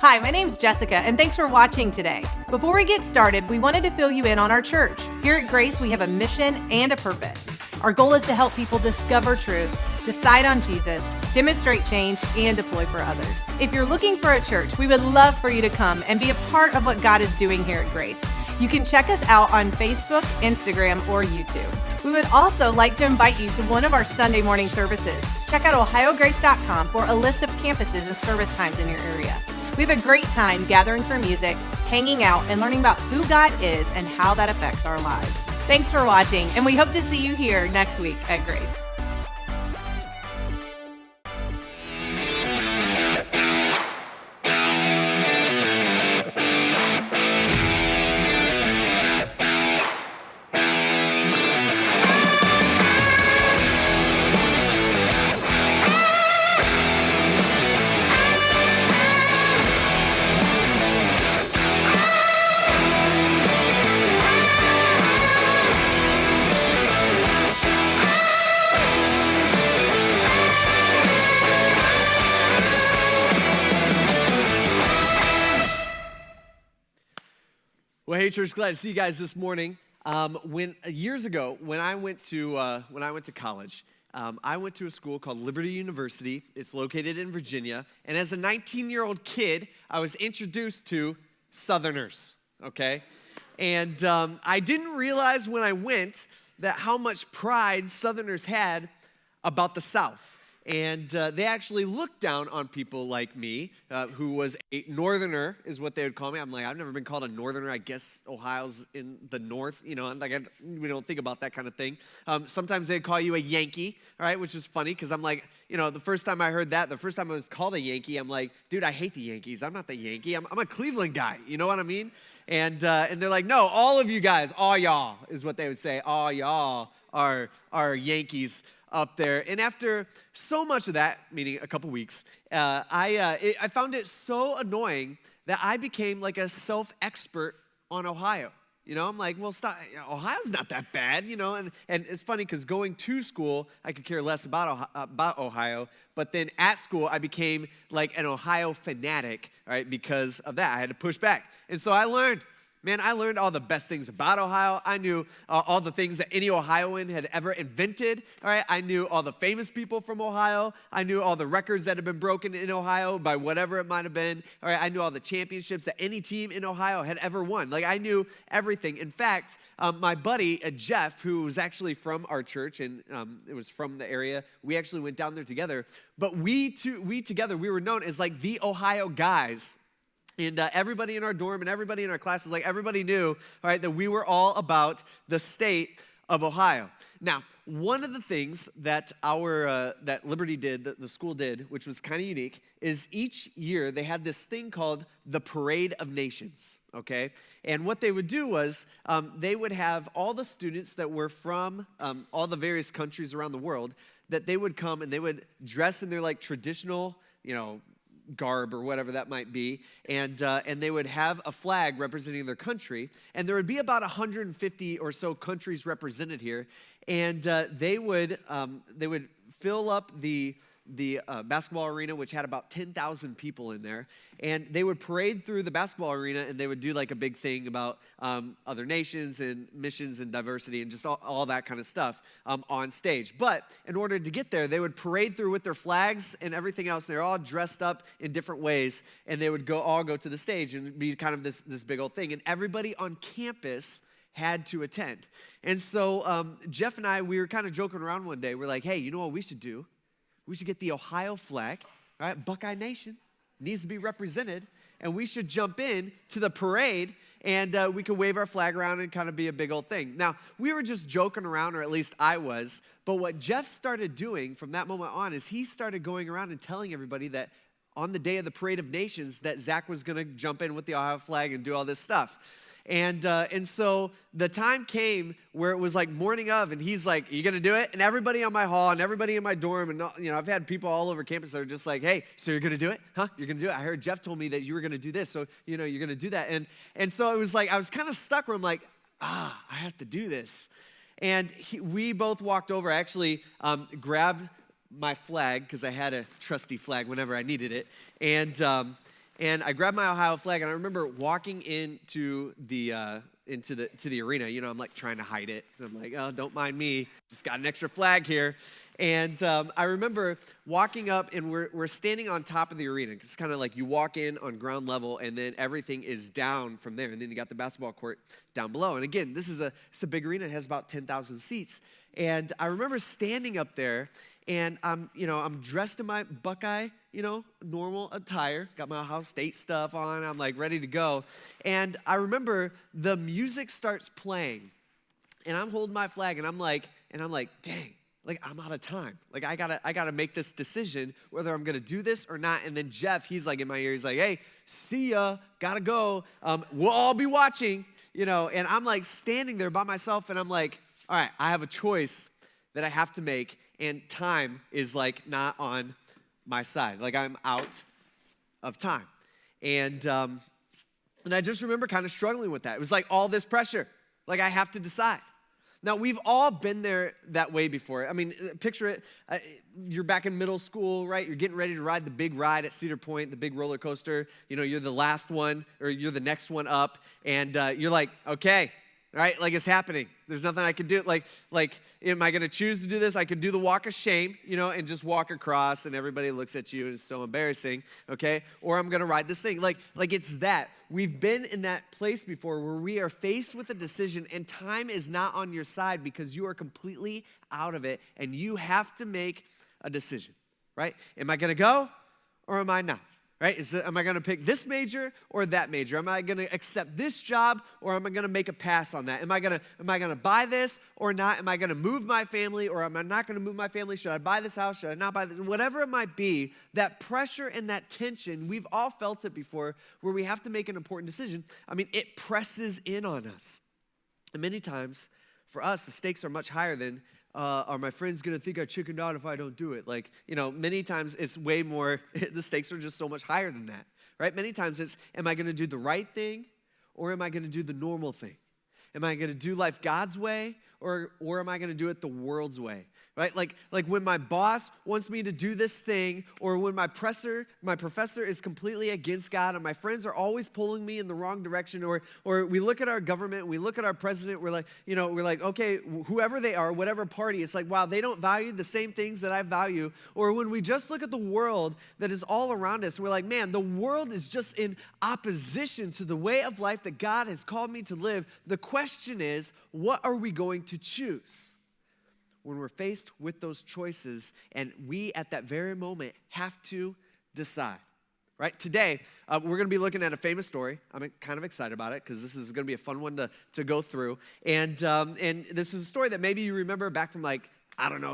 Hi, my name's Jessica, and thanks for watching today. Before we get started, we wanted to fill you in on our church. Here at Grace, we have a mission and a purpose. Our goal is to help people discover truth, decide on Jesus, demonstrate change, and deploy for others. If you're looking for a church, we would love for you to come and be a part of what God is doing here at Grace. You can check us out on Facebook, Instagram, or YouTube. We would also like to invite you to one of our Sunday morning services. Check out ohiograce.com for a list of campuses and service times in your area. We have a great time gathering for music, hanging out, and learning about who God is and how that affects our lives. Thanks for watching, and we hope to see you here next week at Grace. Well, hey, church, glad to see you guys this morning. Years ago, when I went to college, I went to a school called Liberty University. It's located in Virginia. And as a 19-year-old kid, I was introduced to Southerners, okay? And I didn't realize when I went that how much pride Southerners had about the South. And they actually looked down on people like me, who was a northerner, is what they would call me. I'm like, I've never been called a northerner. I guess Ohio's in the north, you know, we don't think about that kind of thing. Sometimes they'd call you a Yankee, all right, which is funny because I'm like, you know, the first time I heard that, the first time I was called a Yankee, I'm like, dude, I hate the Yankees. I'm not the Yankee. I'm a Cleveland guy. You know what I mean? And they're like, no, all of you guys, all y'all is what they would say. All y'all are Yankees up there. And after so much of that, meaning a couple weeks, I found it so annoying that I became like a self-expert on Ohio. You know, I'm like, well, stop. Ohio's not that bad, you know. And it's funny because going to school, I could care less about Ohio. But then at school, I became like an Ohio fanatic, right, because of that. I had to push back. And so I learned all the best things about Ohio. I knew all the things that any Ohioan had ever invented, all right? I knew all the famous people from Ohio. I knew all the records that had been broken in Ohio by whatever it might have been, all right? I knew all the championships that any team in Ohio had ever won. Like, I knew everything. In fact, my buddy, Jeff, who was actually from our church, and it was from the area, we actually went down there together. But we were known as, like, the Ohio guys. And everybody in our dorm and everybody in our classes, like everybody knew, all right, that we were all about the state of Ohio. Now, one of the things that that Liberty did, the school did, which was kind of unique, is each year they had this thing called the Parade of Nations, okay? And what they would do was they would have all the students that were from all the various countries around the world, that they would come and they would dress in their like traditional, you know, garb or whatever that might be, and they would have a flag representing their country, and there would be about 150 or so countries represented here, and they would fill up the basketball arena, which had about 10,000 people in there, and they would parade through the basketball arena, and they would do like a big thing about other nations and missions and diversity and just all that kind of stuff on stage. But in order to get there, they would parade through with their flags and everything else. They're all dressed up in different ways, and they would all go to the stage and be kind of this big old thing. And everybody on campus had to attend. And so Jeff and I, we were kind of joking around one day. We're like, hey, you know what we should do? We should get the Ohio flag, all right? Buckeye Nation needs to be represented, and we should jump in to the parade, and we could wave our flag around and kind of be a big old thing. Now, we were just joking around, or at least I was, but what Jeff started doing from that moment on is he started going around and telling everybody that on the day of the Parade of Nations that Zach was going to jump in with the Ohio flag and do all this stuff. And so the time came where it was like morning of, and he's like, "Are you gonna do it?" And everybody on my hall and everybody in my dorm, and you know, I've had people all over campus that are just like, "Hey, so you're gonna do it? Huh? You're gonna do it? I heard Jeff told me that you were gonna do this, so you know you're gonna do that." And so it was like I was kind of stuck where I'm like, I have to do this. And we both walked over. I actually grabbed my flag because I had a trusty flag whenever I needed it, and and I grabbed my Ohio flag, and I remember walking into the arena. You know, I'm like trying to hide it. I'm like, oh, don't mind me. Just got an extra flag here. And I remember walking up, and we're standing on top of the arena. It's kind of like you walk in on ground level, and then everything is down from there. And then you got the basketball court down below. And again, it's a big arena. It has about 10,000 seats. And I remember standing up there, and I'm dressed in my Buckeye, normal attire. Got my Ohio State stuff on. I'm like ready to go. And I remember the music starts playing, and I'm holding my flag, and I'm like, dang. Like, I'm out of time. Like, I gotta make this decision whether I'm gonna do this or not. And then Jeff, he's like in my ear, he's like, hey, see ya, gotta go. We'll all be watching, And I'm like standing there by myself, and I'm like, all right, I have a choice that I have to make, and time is like not on my side. Like, I'm out of time. And I just remember kind of struggling with that. It was like all this pressure. Like, I have to decide. Now, we've all been there that way before. I mean, picture it. You're back in middle school, right? You're getting ready to ride the big ride at Cedar Point, the big roller coaster. You're the last one, or you're the next one up, and you're like, okay, right? Like, it's happening. There's nothing I can do. Like, am I going to choose to do this? I could do the walk of shame, and just walk across, and everybody looks at you, and it's so embarrassing, okay? Or I'm going to ride this thing. Like it's that. We've been in that place before where we are faced with a decision, and time is not on your side because you are completely out of it, and you have to make a decision, right? Am I going to go, or am I not? Right? Am I going to pick this major or that major? Am I going to accept this job, or am I going to make a pass on that? Am I going to buy this or not? Am I going to move my family, or am I not going to move my family? Should I buy this house? Should I not buy this? Whatever it might be, that pressure and that tension, we've all felt it before, where we have to make an important decision. I mean, it presses in on us. And many times, for us, the stakes are much higher than, are my friends going to think I chickened out if I don't do it? Many times it's way more, the stakes are just so much higher than that, right? Many times it's, am I going to do the right thing, or am I going to do the normal thing? Am I going to do life God's way, or am I going to do it the world's way? Right? Like when my boss wants me to do this thing, or when my professor is completely against God, and my friends are always pulling me in the wrong direction, or we look at our government, we look at our president, we're like, okay, whoever they are, whatever party, it's like, wow, they don't value the same things that I value. Or when we just look at the world that is all around us, we're like, man, the world is just in opposition to the way of life that God has called me to live. The question is, what are we going to choose when we're faced with those choices, and we at that very moment have to decide, right? Today, we're going to be looking at a famous story. I'm kind of excited about it because this is going to be a fun one to go through. And this is a story that maybe you remember back from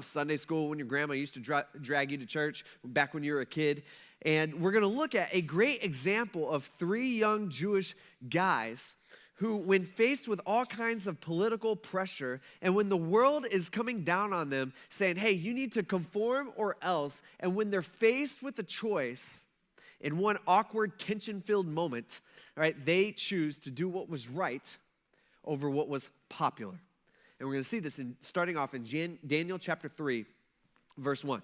Sunday school, when your grandma used to drag you to church back when you were a kid. And we're going to look at a great example of three young Jewish guys who, when faced with all kinds of political pressure, and when the world is coming down on them, saying, hey, you need to conform or else, and when they're faced with a choice, in one awkward, tension-filled moment, right, they choose to do what was right over what was popular. And we're going to see this starting off in Daniel chapter 3, verse 1.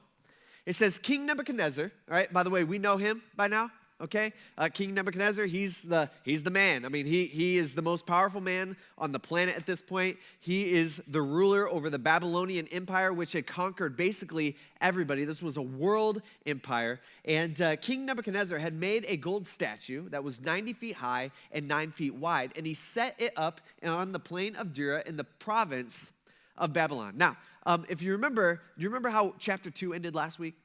It says, King Nebuchadnezzar, all right, by the way, we know him by now. Okay, King Nebuchadnezzar, he's the man. I mean, he is the most powerful man on the planet at this point. He is the ruler over the Babylonian Empire, which had conquered basically everybody. This was a world empire. And King Nebuchadnezzar had made a gold statue that was 90 feet high and 9 feet wide, and he set it up on the plain of Dura in the province of Babylon. Now, if you remember, do you remember how chapter 2 ended last week?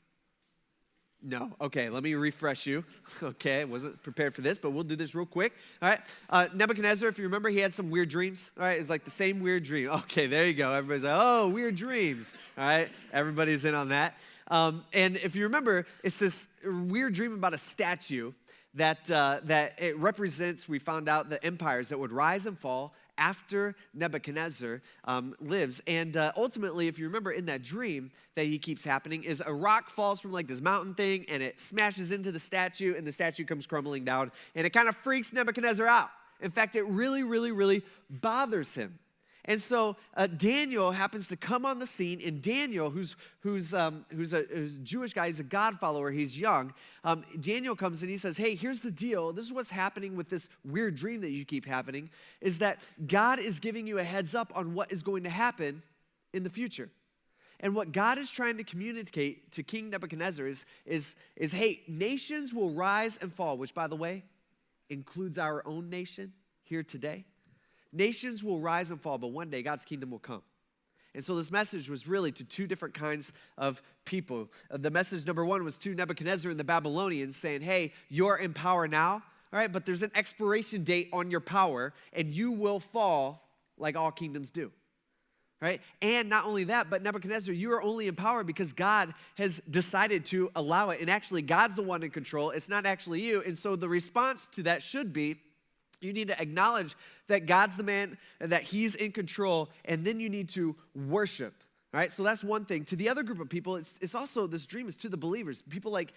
No. Okay, let me refresh you. Okay, I wasn't prepared for this, but we'll do this real quick. All right, Nebuchadnezzar, if you remember, he had some weird dreams. All right, it's like the same weird dream. Okay, there you go. Everybody's like, oh, weird dreams. All right, everybody's in on that. And if you remember, it's this weird dream about a statue that it represents, we found out, the empires that would rise and fall after Nebuchadnezzar lives. And ultimately, if you remember in that dream that he keeps happening, is a rock falls from like this mountain thing, and it smashes into the statue, and the statue comes crumbling down, and it kind of freaks Nebuchadnezzar out. In fact, it really, really, really bothers him. And so Daniel happens to come on the scene, and Daniel, who's a Jewish guy, he's a God follower, he's young. Daniel comes and he says, hey, here's the deal. This is what's happening with this weird dream that you keep having, is that God is giving you a heads up on what is going to happen in the future. And what God is trying to communicate to King Nebuchadnezzar is hey, nations will rise and fall, which, by the way, includes our own nation here today. Nations will rise and fall, but one day God's kingdom will come. And so this message was really to two different kinds of people. The message number one was to Nebuchadnezzar and the Babylonians saying, hey, you're in power now, all right, but there's an expiration date on your power, and you will fall like all kingdoms do. Right? And not only that, but Nebuchadnezzar, you are only in power because God has decided to allow it. And actually, God's the one in control. It's not actually you. And so the response to that should be, you need to acknowledge that God's the man, and that he's in control, and then you need to worship. All right, so that's one thing. To the other group of people, it's also, this dream is to the believers, people like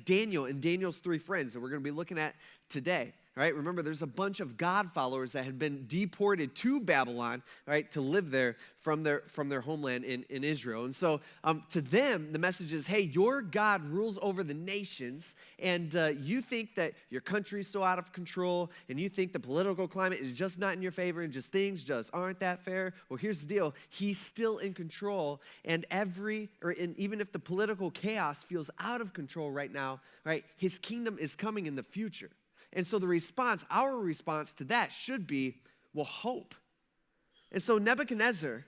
Daniel and Daniel's three friends that we're going to be looking at today. Right? Remember, there's a bunch of God followers that had been deported to Babylon, right, to live there from their homeland in Israel. And so to them, the message is, hey, your God rules over the nations, and you think that your country is so out of control, and you think the political climate is just not in your favor, and just things just aren't that fair. Well, here's the deal. He's still in control, and even if the political chaos feels out of control right now, right, his kingdom is coming in the future. And so our response to that should be, well, hope. And so Nebuchadnezzar,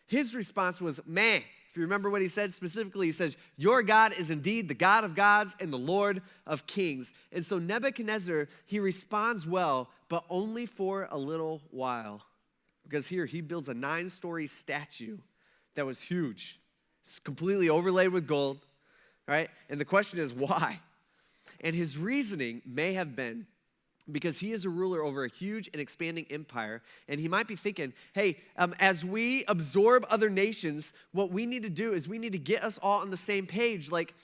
his response was, man. If you remember what he said specifically, he says, your God is indeed the God of gods and the Lord of kings. And so Nebuchadnezzar, he responds well, but only for a little while. Because here, he builds a 9-story statue that was huge. It's completely overlaid with gold, right? And the question is, why? And his reasoning may have been because he is a ruler over a huge and expanding empire, and he might be thinking, hey, as we absorb other nations, what we need to do is we need to get us all on the same page, like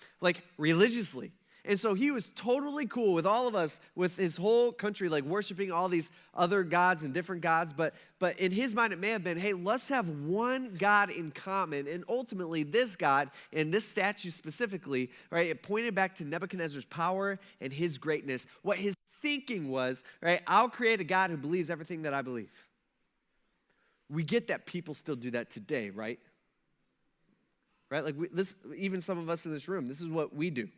religiously. And so he was totally cool with all of us, with his whole country, like worshiping all these other gods and different gods. But in his mind, it may have been, hey, let's have one God in common. And ultimately, this God, and this statue specifically, right, it pointed back to Nebuchadnezzar's power and his greatness. What his thinking was, right, I'll create a God who believes everything that I believe. We get that people still do that today, right? Right? Like even some of us in this room, this is what we do.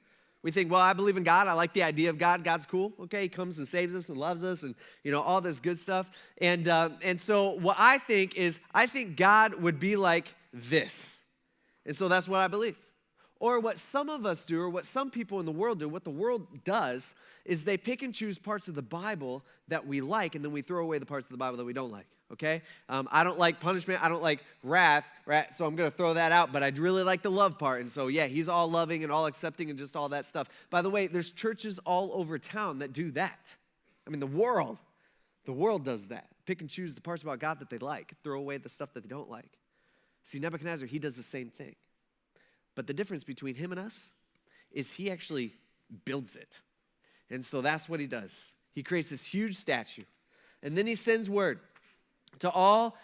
We think, well, I believe in God. I like the idea of God. God's cool. Okay, he comes and saves us and loves us and, all this good stuff. And so what I think is, I think God would be like this. And so that's what I believe. Or what some of us do, or what some people in the world do, what the world does is they pick and choose parts of the Bible that we like, and then we throw away the parts of the Bible that we don't like. Okay? I don't like punishment. I don't like wrath, right? So I'm going to throw that out, but I really like the love part. And so, yeah, he's all loving and all accepting and just all that stuff. By the way, there's churches all over town that do that. I mean, the world does that. Pick and choose the parts about God that they like, throw away the stuff that they don't like. See, Nebuchadnezzar, he does the same thing. But the difference between him and us is he actually builds it. And so that's what he does. He creates this huge statue. And then he sends word to all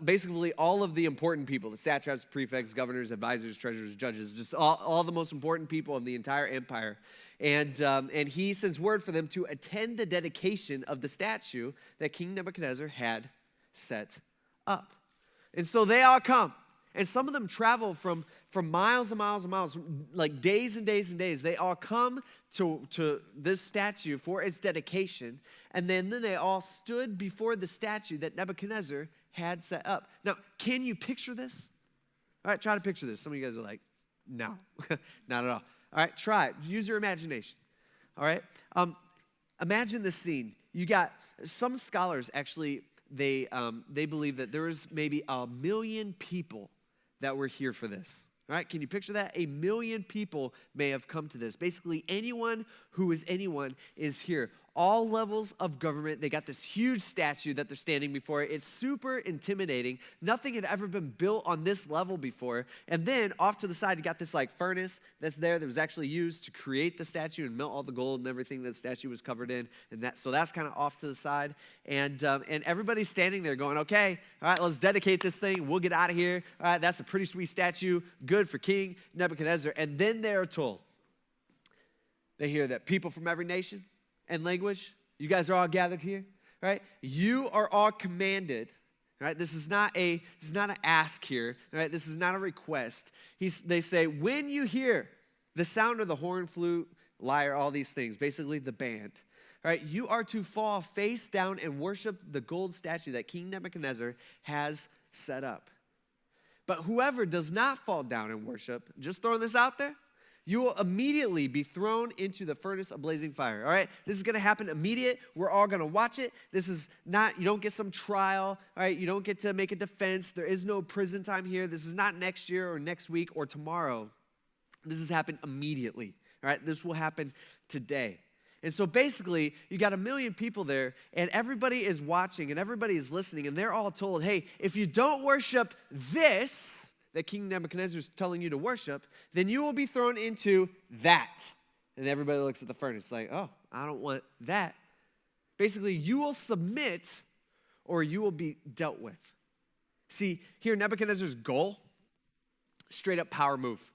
basically all of the important people, the satraps, prefects, governors, advisors, treasurers, judges, just all the most important people of the entire empire. And he sends word for them to attend the dedication of the statue that King Nebuchadnezzar had set up. And so they all come. And some of them travel from miles and miles and miles, like days and days and days. They all come to this statue for its dedication. And then they all stood before the statue that Nebuchadnezzar had set up. Now, can you picture this? All right, try to picture this. Some of you guys are like, no, not at all. All right, try it. Use your imagination. All right? Imagine this scene. You got some scholars actually, they believe that there was maybe 1 million people that were here for this. All right, can you picture that? 1 million people may have come to this. Basically, anyone who is anyone is here. all levels of government. They got this huge statue that they're standing before. It's super intimidating. Nothing had ever been built on this level before. And then off to the side, you got this like furnace that's there that was actually used to create the statue and melt all the gold and everything that the statue was covered in. And so that's kind of off to the side. And everybody's standing there going, okay, all right, let's dedicate this thing. We'll get out of here. All right, that's a pretty sweet statue. Good for King Nebuchadnezzar. And then they're told, they hear that people from every nation and language, you guys are all gathered here, right? You are all commanded, right? This is not an ask here, right? This is not a request. They say, when you hear the sound of the horn, flute, lyre, all these things, basically the band, right? You are to fall face down and worship the gold statue that King Nebuchadnezzar has set up. But whoever does not fall down and worship, just throwing this out there, you will immediately be thrown into the furnace of blazing fire, all right? This is going to happen immediate. We're all going to watch it. This is not, you don't get some trial, all right? You don't get to make a defense. There is no prison time here. This is not next year or next week or tomorrow. This has happened immediately, all right? This will happen today. And so basically, you got 1 million people there, and everybody is watching, and everybody is listening, and they're all told, hey, if you don't worship this that King Nebuchadnezzar is telling you to worship, then you will be thrown into that. And everybody looks at the furnace like, oh, I don't want that. Basically, you will submit or you will be dealt with. See, here Nebuchadnezzar's goal, straight up power move,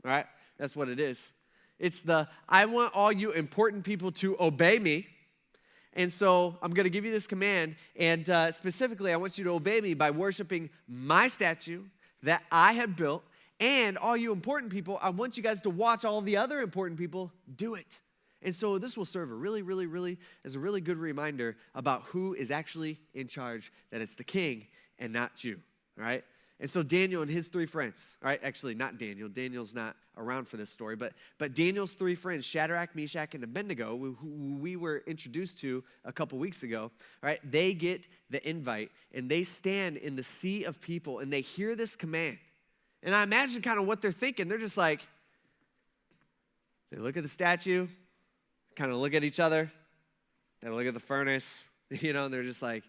all right? That's what it is. It's I want all you important people to obey me. And so I'm going to give you this command, and specifically, I want you to obey me by worshiping my statue that I had built, and all you important people, I want you guys to watch all the other important people do it. And so this will serve as a really good reminder about who is actually in charge, that it's the king and not you, all right? And so Daniel and his 3 friends, all right, actually not Daniel. Daniel's not around for this story, but Daniel's 3 friends, Shadrach, Meshach, and Abednego, who we were introduced to a couple weeks ago, all right, they get the invite, and they stand in the sea of people, and they hear this command. And I imagine kind of what they're thinking. They're just like, they look at the statue, kind of look at each other, they look at the furnace, and they're just like,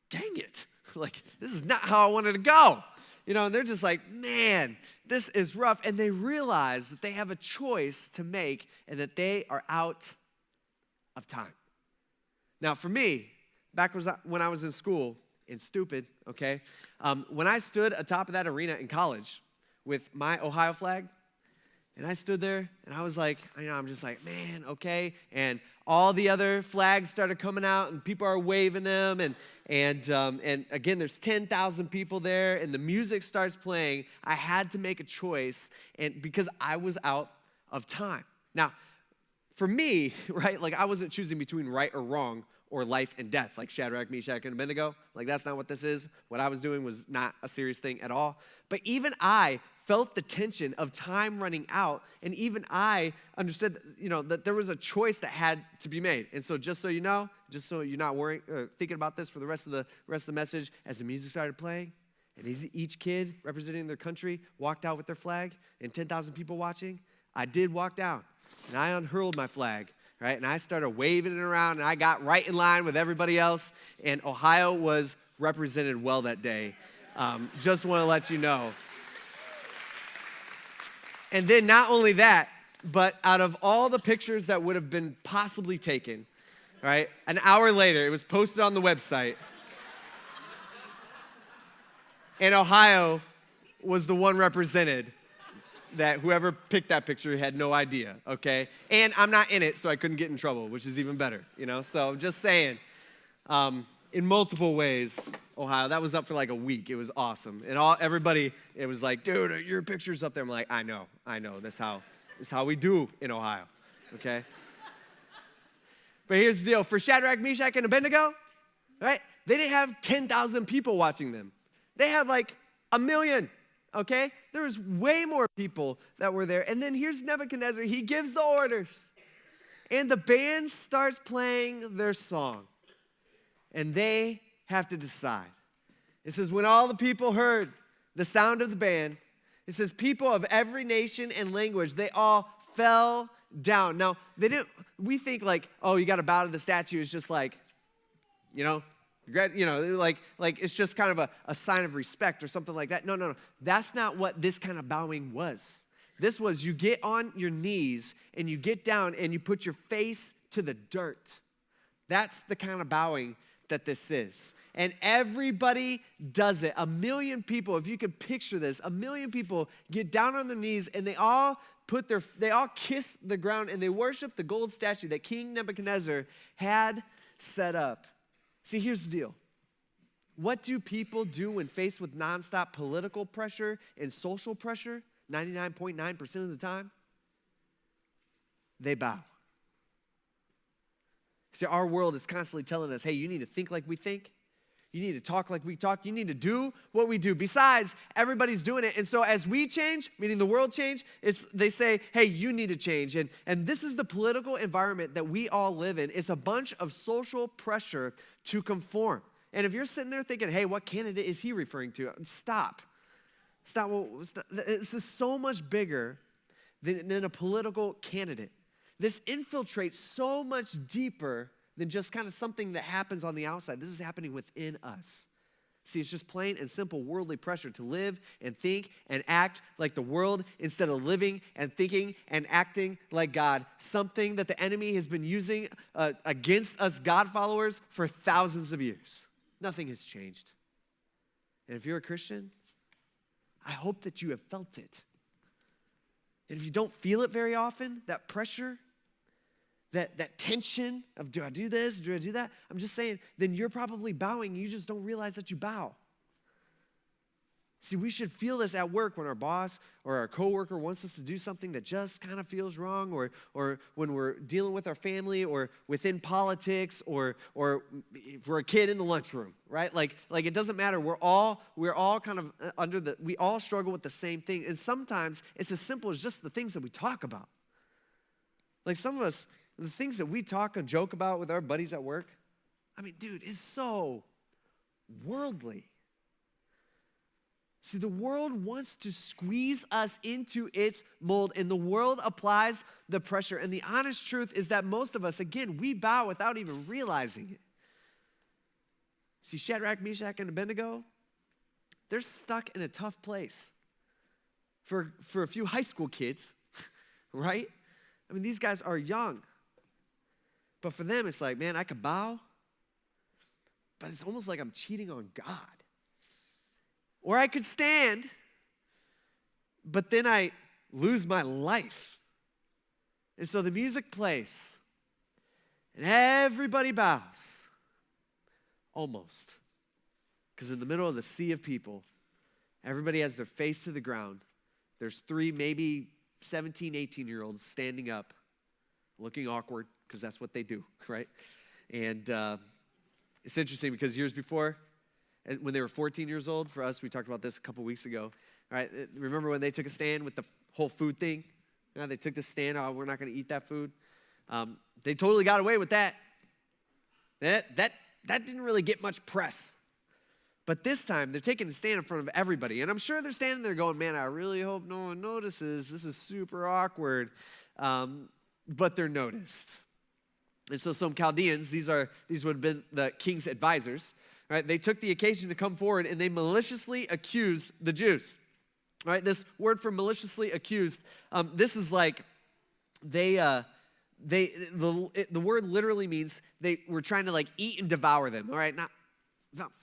dang it, like, this is not how I wanted to go. And they're just like, man, this is rough. And they realize that they have a choice to make and that they are out of time. Now, for me, back when I was in school and stupid, okay, when I stood atop of that arena in college with my Ohio flag, and I stood there, and I was like, I'm just like, man, okay. And all the other flags started coming out, and people are waving them. And again, there's 10,000 people there, and the music starts playing. I had to make a choice, and because I was out of time. Now, for me, right, like I wasn't choosing between right or wrong or life and death, like Shadrach, Meshach, and Abednego. Like that's not what this is. What I was doing was not a serious thing at all. But even I felt the tension of time running out, and even I understood, that there was a choice that had to be made. And so, just so you know, just so you're not worrying, thinking about this for the rest of the message, as the music started playing, and each kid representing their country walked out with their flag, and 10,000 people watching, I did walk down, and I unhurled my flag, right? And I started waving it around, and I got right in line with everybody else, and Ohio was represented well that day. Just want to let you know. And then not only that, but out of all the pictures that would have been possibly taken, right, an hour later, it was posted on the website, and Ohio was the one represented that whoever picked that picture had no idea, okay? And I'm not in it, so I couldn't get in trouble, which is even better, So I'm just saying, in multiple ways, Ohio, that was up for like a week. It was awesome. And everybody, it was like, dude, your picture's up there. I'm like, I know. That's how we do in Ohio, okay? But here's the deal. For Shadrach, Meshach, and Abednego, right, they didn't have 10,000 people watching them. They had like 1 million, okay? There was way more people that were there. And then here's Nebuchadnezzar. He gives the orders. And the band starts playing their song. And they have to decide. It says, when all the people heard the sound of the band, it says, people of every nation and language, they all fell down. Now, we think like, oh, you got to bow to the statue. It's just like, like it's just kind of a sign of respect or something like that. No. That's not what this kind of bowing was. This was you get on your knees and you get down and you put your face to the dirt. That's the kind of bowing that this is. And everybody does it. 1 million people, if you could picture this, 1 million people get down on their knees and they all kiss the ground and they worship the gold statue that King Nebuchadnezzar had set up. See, here's the deal. What do people do when faced with nonstop political pressure and social pressure? 99.9% of the time, they bow. See, our world is constantly telling us, hey, you need to think like we think. You need to talk like we talk. You need to do what we do. Besides, everybody's doing it. And so as we change, meaning the world change, they say, hey, you need to change. And this is the political environment that we all live in. It's a bunch of social pressure to conform. And if you're sitting there thinking, hey, what candidate is he referring to? Stop. This is so much bigger than a political candidate. This infiltrates so much deeper than just kind of something that happens on the outside. This is happening within us. See, it's just plain and simple worldly pressure to live and think and act like the world instead of living and thinking and acting like God. Something that the enemy has been using against us God followers for thousands of years. Nothing has changed. And if you're a Christian, I hope that you have felt it. And if you don't feel it very often, that pressure, that tension of do I do this, do I do that? I'm just saying, then you're probably bowing. You just don't realize that you bow. See, we should feel this at work when our boss or our coworker wants us to do something that just kind of feels wrong, or when we're dealing with our family, or within politics, or if we're a kid in the lunchroom, right? Like it doesn't matter. We're all kind of we all struggle with the same thing. And sometimes it's as simple as just the things that we talk about. Like some of us, the things that we talk and joke about with our buddies at work, I mean, dude, is so worldly. See, the world wants to squeeze us into its mold, and the world applies the pressure. And the honest truth is that most of us, again, we bow without even realizing it. See, Shadrach, Meshach, and Abednego, they're stuck in a tough place. For a few high school kids, right? I mean, these guys are young. But for them, it's like, man, I could bow, but it's almost like I'm cheating on God. Or I could stand, but then I lose my life. And so the music plays, and everybody bows. Almost. Because in the middle of the sea of people, everybody has their face to the ground. There's 3, maybe 17, 18-year-olds standing up, looking awkward, because that's what they do, right? And it's interesting because years before, when they were 14 years old, for us, we talked about this a couple weeks ago, right? Remember when they took a stand with the whole food thing? You know, they took the stand, oh, we're not going to eat that food. They totally got away with that. That didn't really get much press. But this time, they're taking a stand in front of everybody. And I'm sure they're standing there going, man, I really hope no one notices. This is super awkward. But they're noticed. And so some Chaldeans, these would have been the king's advisors, right? They took the occasion to come forward and they maliciously accused the Jews. Right? This word for maliciously accused, this is like the word literally means they were trying to like eat and devour them. All right, not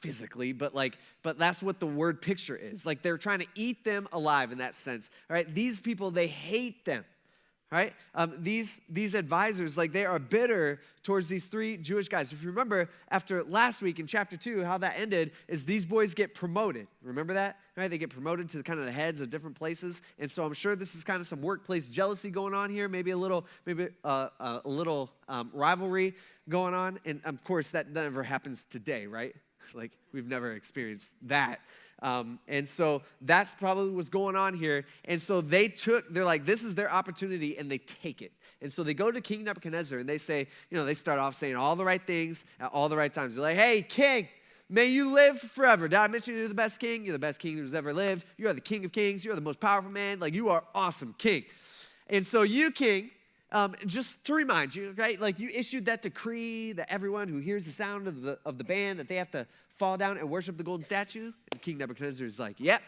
physically, but that's what the word picture is. Like they're trying to eat them alive in that sense. All right, these people, they hate them. Right? These advisors, like they are bitter towards these 3 Jewish guys. If you remember, after last week in chapter 2, how that ended is these boys get promoted. Remember that? Right? They get promoted to kind of the heads of different places. And so I'm sure this is kind of some workplace jealousy going on here, maybe a little rivalry going on. And of course, that never happens today, right? Like we've never experienced that. And so that's probably what's going on here. And so they're like, this is their opportunity, and they take it. And so they go to King Nebuchadnezzar, and they say, they start off saying all the right things at all the right times. They're like, hey, king, may you live forever. Did I mention you're the best king? You're the best king who's ever lived. You are the king of kings. You are the most powerful man. Like, you are awesome, king. And so you, king, just to remind you, right? Like you issued that decree that everyone who hears the sound of the band, that they have to fall down and worship the golden statue. And King Nebuchadnezzar is like, yep,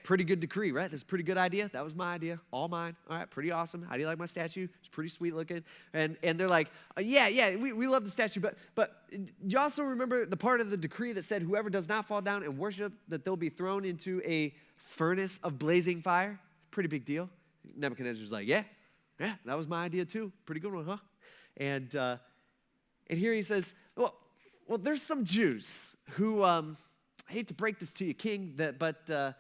pretty good decree, right? That's a pretty good idea. That was my idea, all mine. All right, pretty awesome. How do you like my statue? It's pretty sweet looking. And they're like, we love the statue, but you also remember the part of the decree that said whoever does not fall down and worship, that they'll be thrown into a furnace of blazing fire. Pretty big deal. Nebuchadnezzar's like, yeah, that was my idea too. Pretty good one, huh? And here he says, well, there's some Jews who, I hate to break this to you, king, but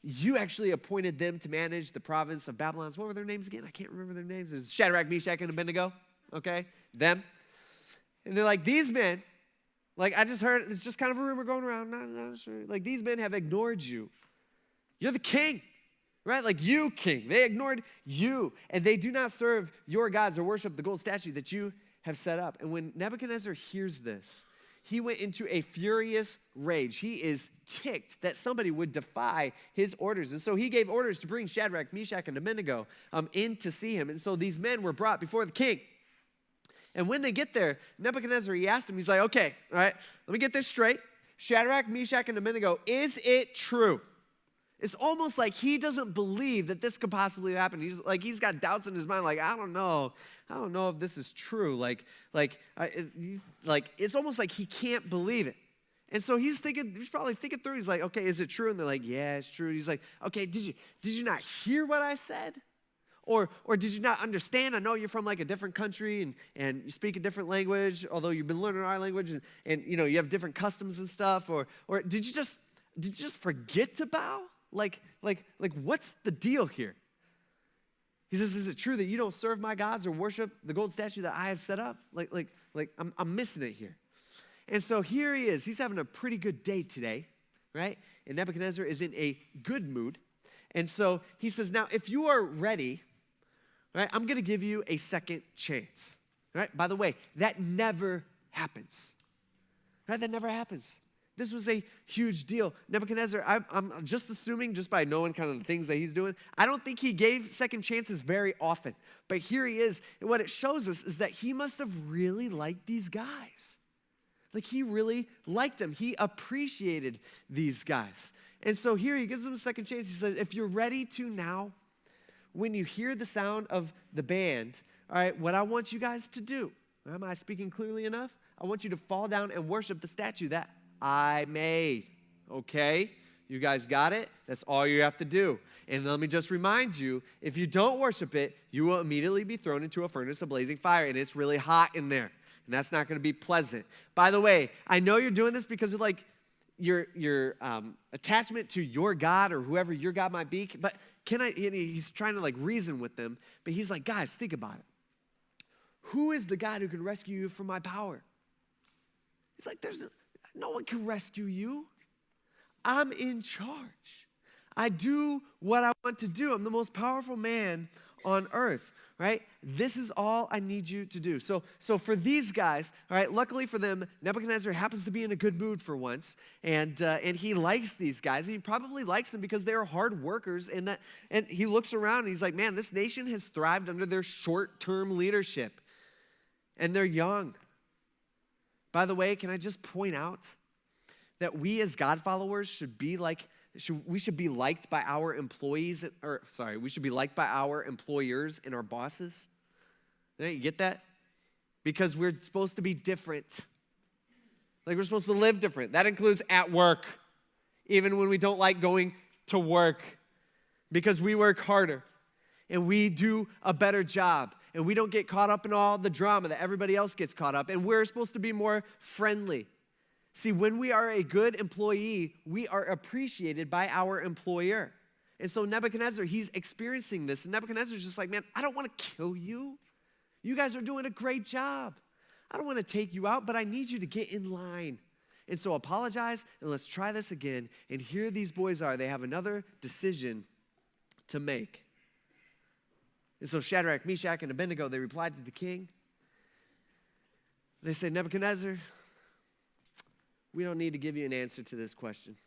you actually appointed them to manage the province of Babylon. What were their names again? I can't remember their names. It was Shadrach, Meshach, and Abednego, okay? Them. And they're like, these men, like I just heard, it's just kind of a rumor going around, not sure. Like these men have ignored you. You're the king, right? Like you, king. They ignored you, and they do not serve your gods or worship the gold statue that you have set up. And when Nebuchadnezzar hears this, he went into a furious rage. He is ticked that somebody would defy his orders. And so he gave orders to bring Shadrach, Meshach, and Abednego in to see him. And so these men were brought before the king. And when they get there, Nebuchadnezzar, he asked him, he's like, okay, all right, let me get this straight. Shadrach, Meshach, and Abednego, is it true? It's almost like he doesn't believe that this could possibly happen. He's got doubts in his mind, like, I don't know if this is true. Like it's almost like he can't believe it. And so he's probably thinking through. He's like, okay, is it true? And they're like, yeah, it's true. And he's like, okay, did you not hear what I said? Or did you not understand? I know you're from like a different country and you speak a different language, although you've been learning our language and you have different customs and stuff. Or did you just forget to bow? Like what's the deal here? He says, is it true that you don't serve my gods or worship the gold statue that I have set up? I'm missing it here. And so here he is. He's having a pretty good day today, right? And Nebuchadnezzar is in a good mood. And so he says, now, if you are ready, right, I'm going to give you a second chance, right? By the way, that never happens, right? That never happens. This was a huge deal. Nebuchadnezzar, I'm just assuming, just by knowing kind of the things that he's doing, I don't think he gave second chances very often. But here he is. And what it shows us is that he must have really liked these guys. Like he really liked them. He appreciated these guys. And so here he gives them a second chance. He says, if you're ready to now, when you hear the sound of the band, all right, what I want you guys to do, am I speaking clearly enough? I want you to fall down and worship the statue that I made, okay? You guys got it? That's all you have to do. And let me just remind you, if you don't worship it, you will immediately be thrown into a furnace of blazing fire, and it's really hot in there, and that's not going to be pleasant. By the way, I know you're doing this because of like your attachment to your God or whoever your God might be, but he's trying to like reason with them, but he's like, guys, think about it. Who is the God who can rescue you from my power? He's like, no one can rescue you. I'm in charge. I do what I want to do. I'm the most powerful man on earth, right? This is all I need you to do. So for these guys, all right, luckily for them, Nebuchadnezzar happens to be in a good mood for once, and he likes these guys. And he probably likes them because they're hard workers, and he looks around and he's like, man, this nation has thrived under their short-term leadership, and they're young. By the way, can I just point out that we as God followers should be liked by our employees, we should be liked by our employers and our bosses. You get that? Because we're supposed to be different. Like we're supposed to live different. That includes at work, even when we don't like going to work, because we work harder and we do a better job. And we don't get caught up in all the drama that everybody else gets caught up. And we're supposed to be more friendly. See, when we are a good employee, we are appreciated by our employer. And so Nebuchadnezzar, he's experiencing this. And Nebuchadnezzar's just like, man, I don't want to kill you. You guys are doing a great job. I don't want to take you out, but I need you to get in line. And so apologize, and let's try this again. And here these boys are. They have another decision to make. And so Shadrach, Meshach, and Abednego, they replied to the king. They said, Nebuchadnezzar, we don't need to give you an answer to this question.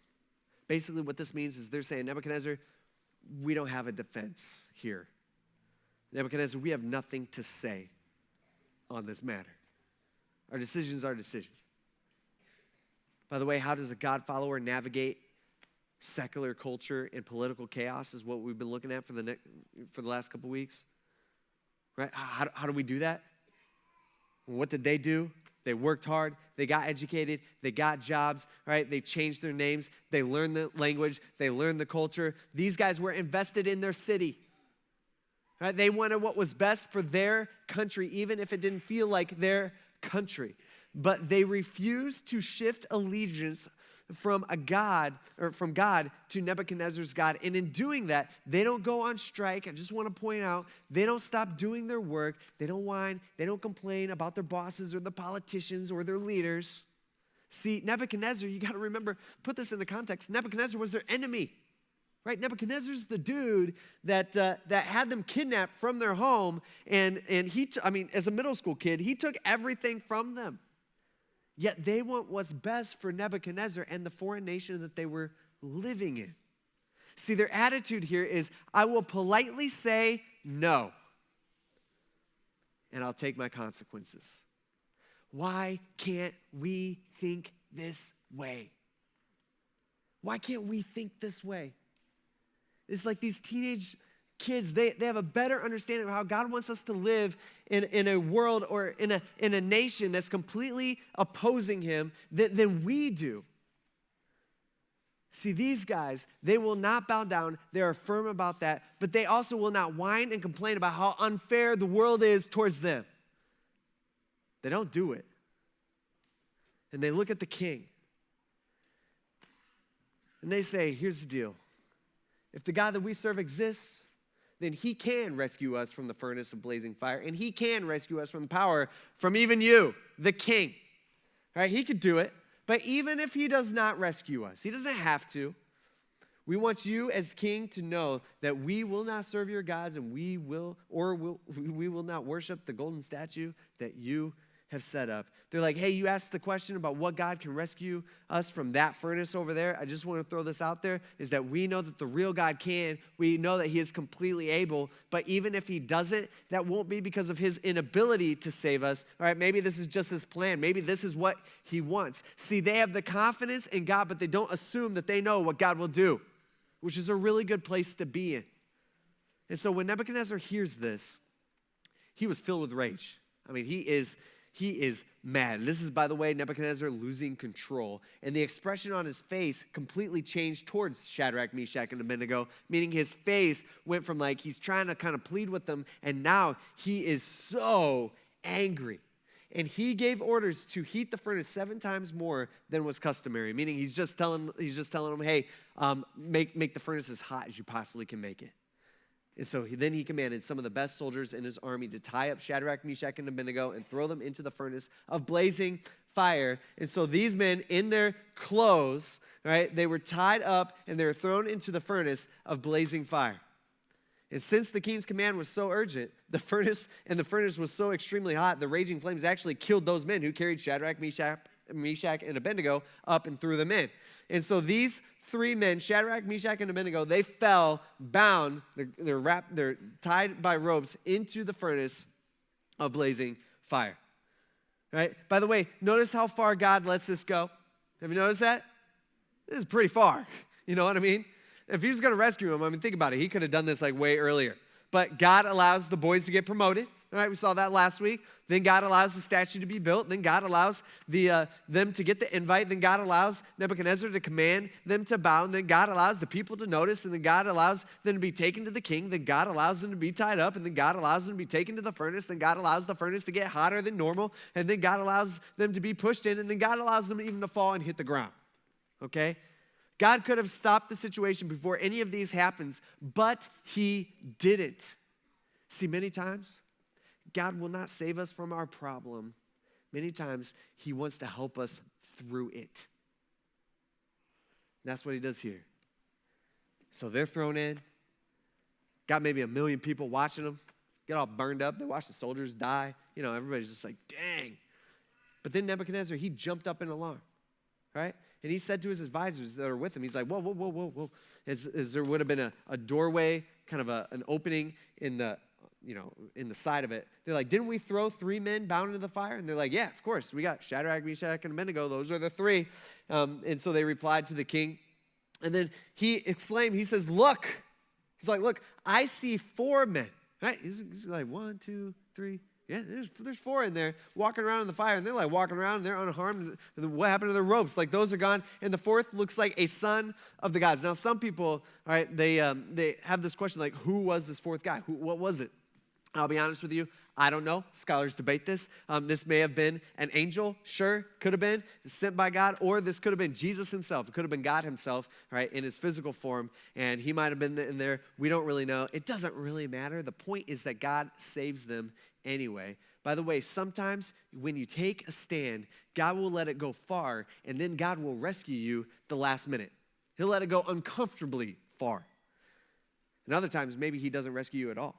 Basically what this means is they're saying, Nebuchadnezzar, we don't have a defense here. Nebuchadnezzar, we have nothing to say on this matter. Our decision is our decision. By the way, how does a God follower navigate secular culture and political chaos is what we've been looking at for the last couple weeks. Right? How do we do that? What did they do? They worked hard. They got educated. They got jobs. Right? They changed their names. They learned the language. They learned the culture. These guys were invested in their city. Right? They wanted what was best for their country, even if it didn't feel like their country. But they refused to shift allegiance from God to Nebuchadnezzar's God. And in doing that, they don't go on strike. I just want to point out, they don't stop doing their work. They don't whine. They don't complain about their bosses or the politicians or their leaders. See, Nebuchadnezzar, you got to remember, put this into context. Nebuchadnezzar was their enemy. Right? Nebuchadnezzar's the dude that had them kidnapped from their home. And as a middle school kid, he took everything from them. Yet they want what's best for Nebuchadnezzar and the foreign nation that they were living in. See, their attitude here is, I will politely say no, and I'll take my consequences. Why can't we think this way? Why can't we think this way? It's like these teenage kids, they have a better understanding of how God wants us to live in a world or in a nation that's completely opposing him than we do. See, these guys, they will not bow down. They are firm about that, but they also will not whine and complain about how unfair the world is towards them. They don't do it. And they look at the king and they say, here's the deal. If the God that we serve exists, then he can rescue us from the furnace of blazing fire, and he can rescue us from the power from even you, the king. All right, he could do it, but even if he does not rescue us, he doesn't have to. We want you as king to know that we will not serve your gods, and we will not worship the golden statue that you have set up. They're like, hey, you asked the question about what God can rescue us from that furnace over there. I just want to throw this out there, is that we know that the real God can. We know that he is completely able, but even if he doesn't, that won't be because of his inability to save us. All right, maybe this is just his plan. Maybe this is what he wants. See, they have the confidence in God, but they don't assume that they know what God will do, which is a really good place to be in. And so when Nebuchadnezzar hears this, he was filled with rage. I mean, he is mad. This is, by the way, Nebuchadnezzar losing control. And the expression on his face completely changed towards Shadrach, Meshach, and Abednego, meaning his face went from like he's trying to kind of plead with them, and now he is so angry. And he gave orders to heat the furnace 7 times more than was customary, meaning he's just telling them, hey, make the furnace as hot as you possibly can make it. And so then he commanded some of the best soldiers in his army to tie up Shadrach, Meshach, and Abednego and throw them into the furnace of blazing fire. And so these men in their clothes, right, they were tied up and they were thrown into the furnace of blazing fire. And since the king's command was so urgent, the furnace was so extremely hot, the raging flames actually killed those men who carried Shadrach, Meshach, and Abednego up and threw them in. And so these 3 men, Shadrach, Meshach, and Abednego, they fell bound, they're tied by ropes into the furnace of blazing fire. Right? By the way, notice how far God lets this go. Have you noticed that? This is pretty far. You know what I mean? If he was going to rescue him, I mean, think about it. He could have done this like way earlier. But God allows the boys to get promoted. All right, we saw that last week. Then God allows the statue to be built. Then God allows them to get the invite. Then God allows Nebuchadnezzar to command them to bow. And then God allows the people to notice. And then God allows them to be taken to the king. Then God allows them to be tied up. And then God allows them to be taken to the furnace. Then God allows the furnace to get hotter than normal. And then God allows them to be pushed in. And then God allows them even to fall and hit the ground. Okay? God could have stopped the situation before any of these happens, but he didn't. See, many times, God will not save us from our problem. Many times, he wants to help us through it. That's what he does here. So they're thrown in. Got maybe 1 million people watching them get all burned up. They watch the soldiers die. You know, everybody's just like, dang. But then Nebuchadnezzar, he jumped up in alarm, right? And he said to his advisors that are with him, he's like, whoa. As there would have been a doorway, kind of an opening in the in the side of it. They're like, didn't we throw 3 men bound into the fire? And they're like, yeah, of course. We got Shadrach, Meshach, and Abednego. Those are the 3. And so they replied to the king. And then he exclaimed, he says, look. He's like, look, I see 4 men. Right? He's like, 1, 2, 3. Yeah, there's 4 in there walking around in the fire. And they're like walking around and they're unharmed. And what happened to their ropes? Like those are gone. And the 4th looks like a son of the gods. Now some people, all right, they have this question like, who was this 4th guy? What was it? I'll be honest with you, I don't know. Scholars debate this. This may have been an angel, sure, could have been sent by God, or this could have been Jesus himself. It could have been God himself, right, in his physical form, and he might have been in there. We don't really know. It doesn't really matter. The point is that God saves them anyway. By the way, sometimes when you take a stand, God will let it go far, and then God will rescue you the last minute. He'll let it go uncomfortably far. And other times, maybe he doesn't rescue you at all.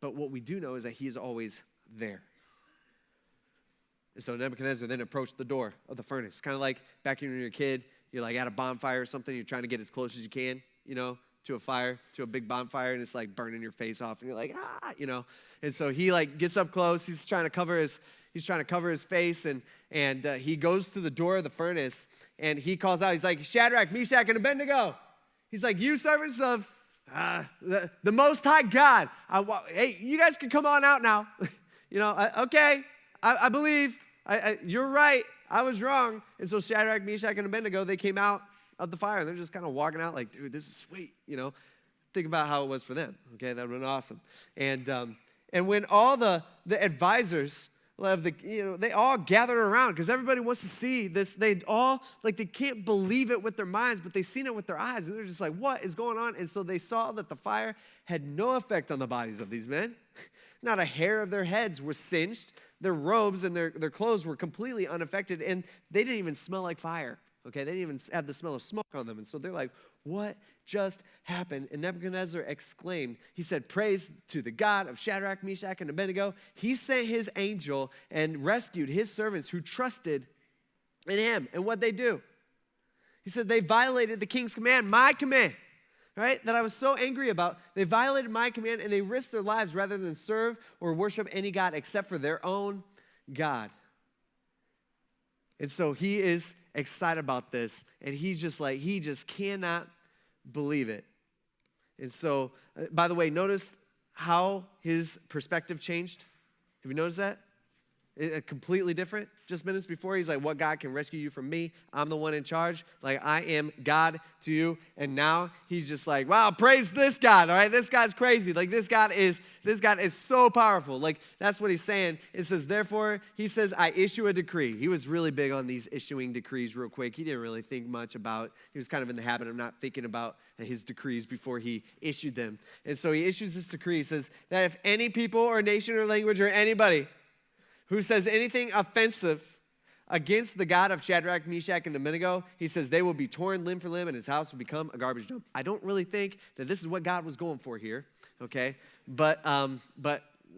But what we do know is that he is always there. And so Nebuchadnezzar then approached the door of the furnace. Kind of like back when you were a kid, you're like at a bonfire or something, you're trying to get as close as you can, to a fire, to a big bonfire, and it's like burning your face off, and you're like, And so he like gets up close, he's trying to cover his face, and he goes to the door of the furnace, and he calls out, he's like, Shadrach, Meshach, and Abednego. He's like, you servants of the Most High God. Hey, you guys can come on out now. Okay, I believe. You're right. I was wrong. And so Shadrach, Meshach, and Abednego, they came out of the fire. They're just kind of walking out like, dude, this is sweet. Think about how it was for them. Okay, that would have been awesome. And when all the advisors of they all gathered around because everybody wants to see this. They all, they can't believe it with their minds, but they've seen it with their eyes. And they're just like, what is going on? And so they saw that the fire had no effect on the bodies of these men. Not a hair of their heads was singed. Their robes and their clothes were completely unaffected. And they didn't even smell like fire. Okay, they didn't even have the smell of smoke on them. And so they're like, what just happened? And Nebuchadnezzar exclaimed, he said, praise to the God of Shadrach, Meshach, and Abednego. He sent his angel and rescued his servants who trusted in him. And what'd they do? He said, they violated the king's command, my command, right? That I was so angry about. They violated my command and they risked their lives rather than serve or worship any God except for their own God. And so he is excited about this, and he just cannot believe it. And so, by the way, notice how his perspective changed. Have you noticed that? Completely different. Just minutes before, he's like, what God can rescue you from me? I'm the one in charge. Like, I am God to you. And now he's just like, wow, praise this God, all right? This God's crazy. Like, this God is so powerful. Like, that's what he's saying. It says, therefore, he says, I issue a decree. He was really big on these issuing decrees real quick. He didn't really think much about, he was kind of in the habit of not thinking about his decrees before he issued them. And so he issues this decree. He says that if any people or nation or language or anybody who says anything offensive against the God of Shadrach, Meshach, and Abednego, he says they will be torn limb for limb and his house will become a garbage dump. I don't really think that this is what God was going for here, okay? But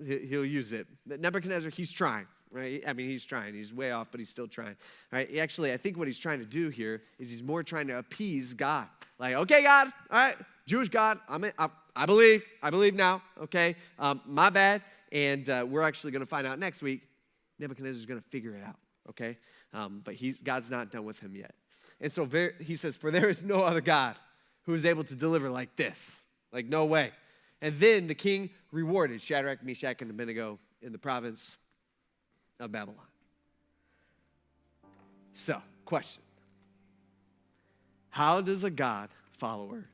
he'll use it. Nebuchadnezzar, he's trying, right? I mean, he's trying. He's way off, but he's still trying, right? Actually, I think what he's trying to do here is he's more trying to appease God. Like, okay, God, all right, Jewish God, I believe now, okay? My bad, and we're actually going to find out next week. Nebuchadnezzar's going to figure it out, okay? But God's not done with him yet. And so he says, for there is no other God who is able to deliver like this. Like, no way. And then the king rewarded Shadrach, Meshach, and Abednego in the province of Babylon. So, question. How does a God follower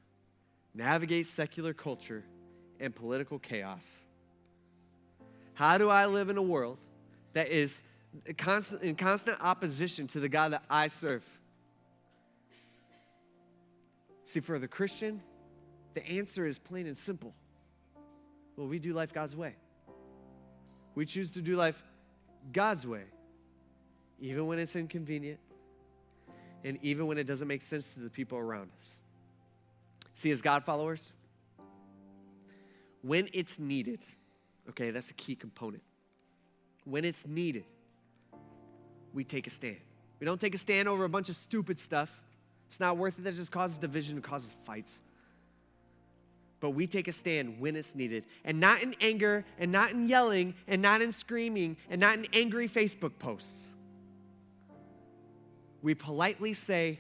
navigate secular culture and political chaos? How do I live in a world that is in constant opposition to the God that I serve? See, for the Christian, the answer is plain and simple. Well, we do life God's way. We choose to do life God's way, even when it's inconvenient, and even when it doesn't make sense to the people around us. See, as God followers, when it's needed, okay, that's a key component. When it's needed, we take a stand. We don't take a stand over a bunch of stupid stuff. It's not worth it. That just causes division and causes fights. but we take a stand when it's needed, and not in anger, and not in yelling, and not in screaming, and not in angry Facebook posts. We politely say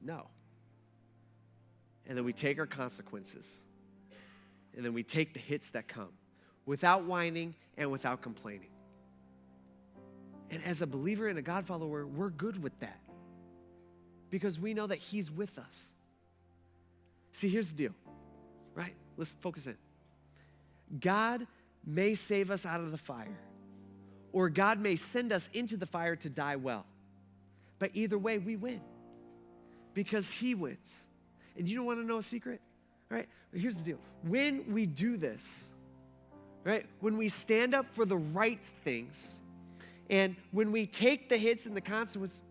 no. And then we take our consequences. And then we take the hits that come without whining and without complaining. And as a believer and a God follower, we're good with that because we know that he's with us. See, here's the deal, right? Let's focus in. God may save us out of the fire, or God may send us into the fire to die well. But either way, we win because he wins. And you don't want to know a secret? Right? Here's the deal. When we do this, right, when we stand up for the right things, and when we take the hits and the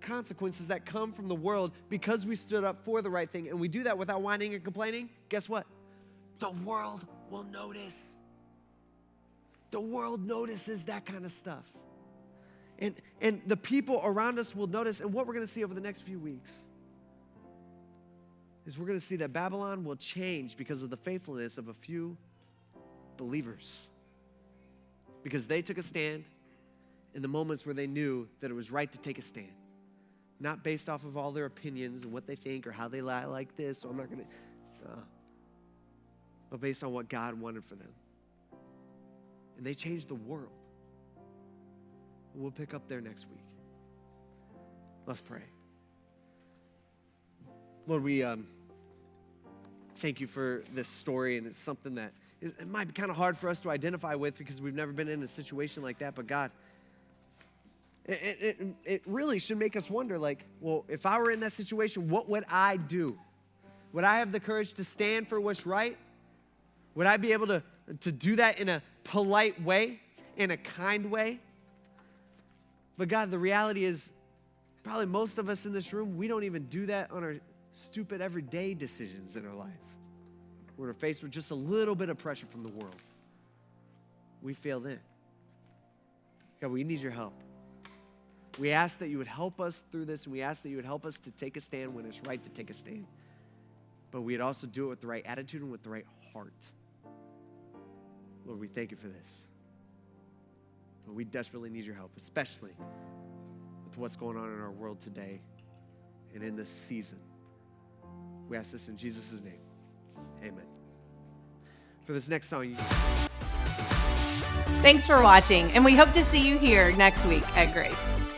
consequences that come from the world because we stood up for the right thing, and we do that without whining and complaining, guess what? The world will notice. The world notices that kind of stuff. And the people around us will notice, and what we're going to see over the next few weeks is we're going to see that Babylon will change because of the faithfulness of a few believers. Because they took a stand in the moments where they knew that it was right to take a stand. Not based off of all their opinions and what they think or how they lie like this, so I'm not going to, but based on what God wanted for them. And they changed the world. We'll pick up there next week. Let's pray. Lord, we thank you for this story, and it's something that it might be kind of hard for us to identify with because we've never been in a situation like that, but God, it really should make us wonder, like, well, if I were in that situation, what would I do? Would I have the courage to stand for what's right? Would I be able to do that in a polite way, in a kind way? But God, the reality is, probably most of us in this room, we don't even do that on our stupid everyday decisions in our life. We're faced with just a little bit of pressure from the world. We fail then. God, we need your help. We ask that you would help us through this, and we ask that you would help us to take a stand when it's right to take a stand. But we'd also do it with the right attitude and with the right heart. Lord, we thank you for this. But we desperately need your help, especially with what's going on in our world today and in this season. We ask this in Jesus' name. Amen. For this next song, Thanks for watching, and we hope to see you here next week at Grace.